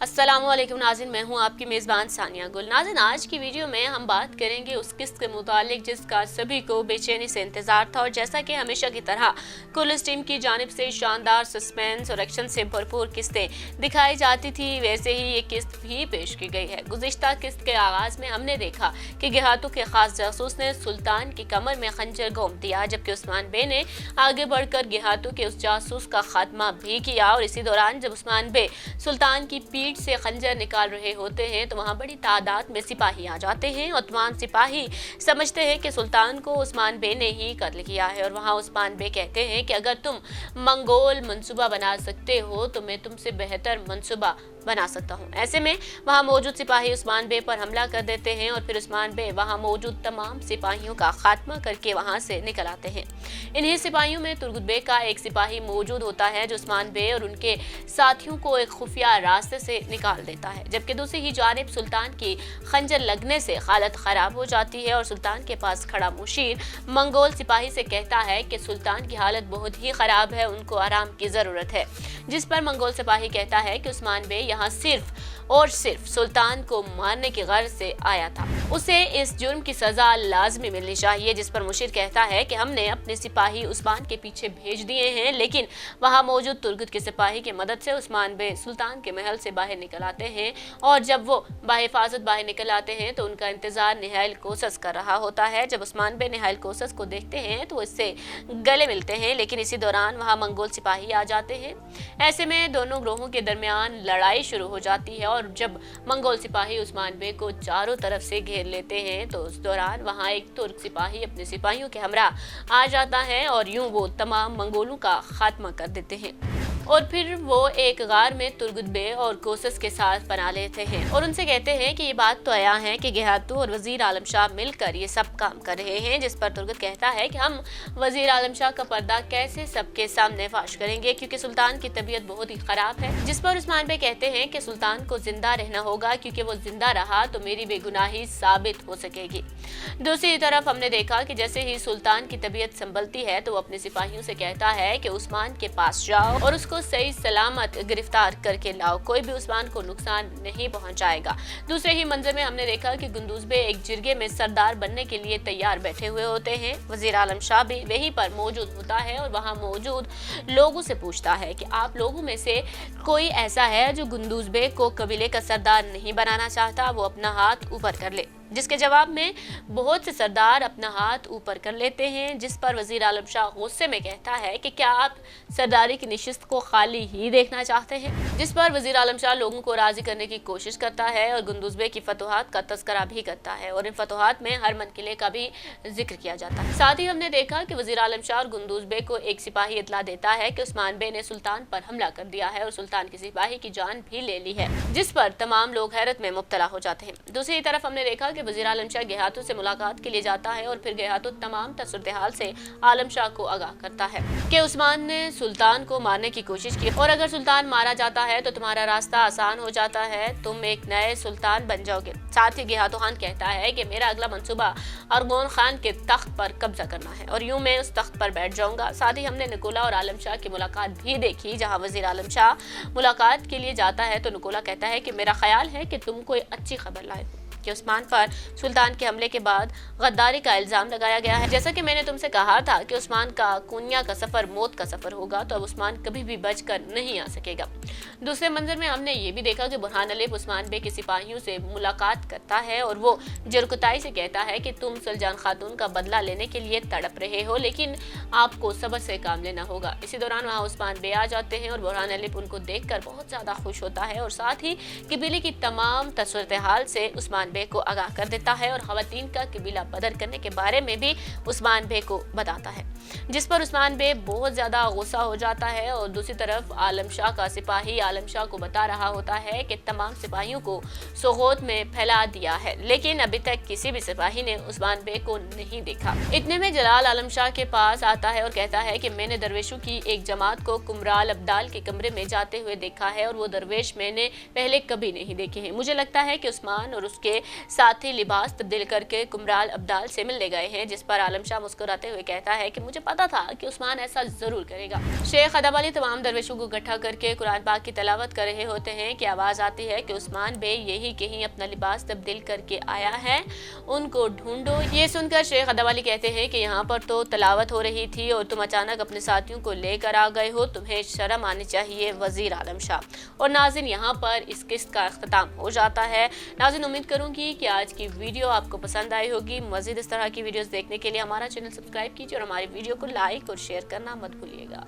अस्सलाम वालेकुम नाज़रीन, मैं हूं आपकी मेज़बान सानिया गुल। नाज़रीन, आज की वीडियो में हम बात करेंगे उस किस्त के मुतालिक जिसका सभी को बेचैनी से इंतज़ार था, और जैसा कि हमेशा की तरह कुलिस टीम की जानिब से शानदार सस्पेंस और एक्शन से भरपूर किस्तें दिखाई जाती थी, वैसे ही ये किस्त भी पेश की गई है। गुज़िश्ता किस्त के आगाज़ में हमने देखा कि गेहातों के खास जासूस ने सुल्तान की कमर में खंजर घोंप दिया, जबकि उस्मान बे ने आगे बढ़कर गेहातों के उस जासूस का खात्मा भी किया। और इसी दौरान जब उस्मान बे सुल्तान की पीठ से खंजर निकाल रहे होते हैं तो वहां बड़ी तादाद में सिपाही आ जाते हैं, और तमाम सिपाही समझते हैं कि सुल्तान को उस्मान बे ने ही कत्ल किया है। और वहां उस्मान बे कहते हैं कि अगर तुम मंगोल मंसूबा बना सकते हो तो मैं तुमसे बेहतर मंसूबा बना सकता हूँ। ऐसे में वहां मौजूद सिपाही उस्मान बे पर हमला कर देते हैं, और फिर उस्मान बे वहां मौजूद तमाम सिपाहियों का खात्मा करके वहां से निकल आते हैं। इन्हीं सिपाहियों में तुर्गुत बे का एक सिपाही मौजूद होता है जो उस्मान बे और उनके साथियों को एक खुफिया रास्ते से निकाल देता है, जबकि दूसरी ही जानिब सुल्तान की खंजर लगने से हालत खराब हो जाती है। और सुल्तान के पास खड़ा मुशीर मंगोल सिपाही से कहता है कि सुल्तान की हालत बहुत ही खराब है, उनको आराम की जरूरत है। जिस पर मंगोल सिपाही कहता है कि उस्मान बे यहाँ सिर्फ और सिर्फ सुल्तान को मारने की गर्ज से आया था, उसे इस जुर्म की सजा लाजमी मिलनी चाहिए। जिस पर मुशीर कहता है कि हमने अपने सिपाही उस्मान के पीछे भेज दिए हैं, लेकिन वहां मौजूद तुर्गुत के सिपाही की मदद से उस्मान बे सुल्तान के महल से बाहर निकल आते हैं, और जब वो बाहिफाजत बाहर निकल आते हैं तो उनका इंतजार निहाइल कोसस कर रहा होता है। जब उस्मान बे निहाइल कोसस को देखते हैं तो इससे गले मिलते हैं, लेकिन इसी दौरान वहां मंगोल सिपाही आ जाते हैं। ऐसे में दोनों ग्रोहों के दरमियान लड़ाई शुरू हो जाती है, और जब मंगोल सिपाही उस्मान बे को चारों तरफ से घेर लेते हैं तो उस दौरान वहां एक तुर्क सिपाही अपने सिपाहियों के हमरा आ जाता है, और यूं वो तमाम मंगोलों का खात्मा कर देते हैं। और फिर वो एक गार में तुर्गुत बे और कोसस के साथ पना लेते हैं और उनसे कहते हैं कि ये बात तो आया है कि गेहातू और वजीर आलम शाह मिलकर ये सब काम कर रहे हैं। जिस पर तुर्गुत कहता है कि हम वजीर आलम शाह का पर्दा कैसे सबके सामने फाश करेंगे, क्योंकि सुल्तान की तबीयत बहुत ही खराब है। जिस पर उस्मान बे कहते हैं कि सुल्तान को जिंदा रहना होगा, क्योंकि वो जिंदा रहा तो मेरी बेगुनाही साबित हो सकेगी। दूसरी तरफ हमने देखा कि जैसे ही सुल्तान की तबीयत संभलती है तो वो अपने सिपाहियों से कहता है कि उस्मान के पास जाओ और उसको सही सलामत गिरफ्तार करके लाओ, कोई भी उस्मान को नुकसान नहीं पहुंचाएगा। दूसरे ही मंजर में हमने देखा कि गुंदूज बे एक जिरगे में सरदार बनने के लिए तैयार बैठे हुए होते हैं। वजीर आलम शाह भी वहीं पर मौजूद होता है और वहां मौजूद लोगों से पूछता है कि आप लोगों में से कोई ऐसा है जो गुंदूज बे को कबीले का सरदार नहीं बनाना चाहता, वो अपना हाथ ऊपर कर ले। जिसके जवाब में बहुत से सरदार अपना हाथ ऊपर कर लेते हैं। जिस पर वजीर आलम शाह गुस्से में कहता है कि क्या आप सरदारी की निशिस्त को खाली ही देखना चाहते हैं। जिस पर वजीर आलम शाह लोगों को राजी करने की कोशिश करता है और गुंदूज बे की फतुहात का तस्करा भी करता है, और इन फतुहात में हरमन किले का भी जिक्र किया जाता है। साथ ही हमने देखा कि वजीर आलम शाह और गुंदूज बे को एक सिपाही इतला देता है कि उस्मान बे ने सुल्तान पर हमला कर दिया है और सुल्तान की सिपाही की जान भी ले ली है, जिस पर तमाम लोग हैरत में मुब्तला हो जाते हैं। दूसरी तरफ हमने देखा वजीर आलम शाह गेहातू से मुलाकात के लिए जाता है और फिर गेहातू तमाम सूरत-ए-हाल से आलम शाह को आगाह करता है कि उस्मान ने सुल्तान को मारने की कोशिश की, और अगर सुल्तान मारा जाता है तो तुम्हारा रास्ता आसान हो जाता है, तुम एक नए सुल्तान बन जाओगे। साथ ही गेहातू खान कहता है कि मेरा अगला मंसूबा अरगोन खान के तख्त पर कब्जा करना है और यूं मैं उस तख्त पर बैठ जाऊंगा। साथ ही हमने निकोला और आलम शाह की मुलाकात भी देखी, जहां वजीर आलम शाह मुलाकात के लिए जाता है तो निकोला कहता है कि मेरा ख्याल है कि तुम कोई अच्छी खबर लाए कि उस्मान पर सुल्तान के हमले के बाद गद्दारी का इल्जाम लगाया गया है। जैसा कि मैंने तुमसे कहा था कि उस्मान का कुनिया का सफर मौत का सफर होगा, तो अब उस्मान कभी भी बचकर नहीं आ सकेगा। दूसरे मंजर में हमने ये भी देखा कि बुरहान अलीफ उस्मान बे के सिपाहियों से मुलाकात करता है और वो जरकुताई से कहता है कि तुम सुल्तान खातून का बदला लेने के लिए तड़प रहे हो, लेकिन आपको सब्र से काम लेना होगा। इसी दौरान वहाँ उस्मान बे आ जाते हैं और बुरहान अलीफ उनको देखकर बहुत ज्यादा खुश होता है और साथ ही कबीले की तमाम सूरत-ए-हाल से उस्मान बे को आगाह कर देता है और खवातीन का कबीला बदर करने के बारे में भी उस्मान बे को बताता है। जिस पर उस्मान बे बहुत ज्यादा गुस्सा हो जाता है और दूसरी तरफ आलम शाह का सिपाही आलम शाह को बता रहा होता है कि तमाम सिपाहियों को सोगोत में फैला दिया है, लेकिन अभी तक किसी भी सिपाही ने उस्मान बे को नहीं देखा। इतने में जलाल आलम शाह के पास आता है और कहता है कि मैंने दरवेशों की एक जमात को कुमराल अब्दाल के कमरे में जाते हुए देखा है और वो दरवेश मैंने पहले कभी नहीं देखे हैं। मुझे लगता है कि उस्मान और उसके साथी लिबास तब्दील करके कुमराल अब्दाल से मिलने गए हैं, जिस पर आलम शाह मुस्कुराते हुए कहता है कि मुझे पता था कि उस्मान ऐसा जरूर करेगा। शेख अदब अली तमाम दरवेशों को इकट्ठा करके कुरान पाक की तिलावत कर रहे होते हैं कि आवाज आती है कि उस्मान बे यही कहीं अपना लिबास तब्दील करके आया है, उनको ढूंढो। ये सुनकर शेख अदब अली कहते हैं कि यहाँ पर तो तिलावत हो रही थी और तुम अचानक अपने साथियों को लेकर आ गए हो, तुम्हें शर्म आनी चाहिए वजीर आलम शाह। और नाज़रीन, यहाँ पर इस किस्त का अख्ताम हो जाता है। नाज़रीन, उम्मीद करूंगी कि आज की वीडियो आपको पसंद आई होगी। मज़ीद इस तरह की वीडियोस देखने के लिए हमारा चैनल सब्सक्राइब कीजिए और हमारी वीडियो को लाइक और शेयर करना मत भूलिएगा।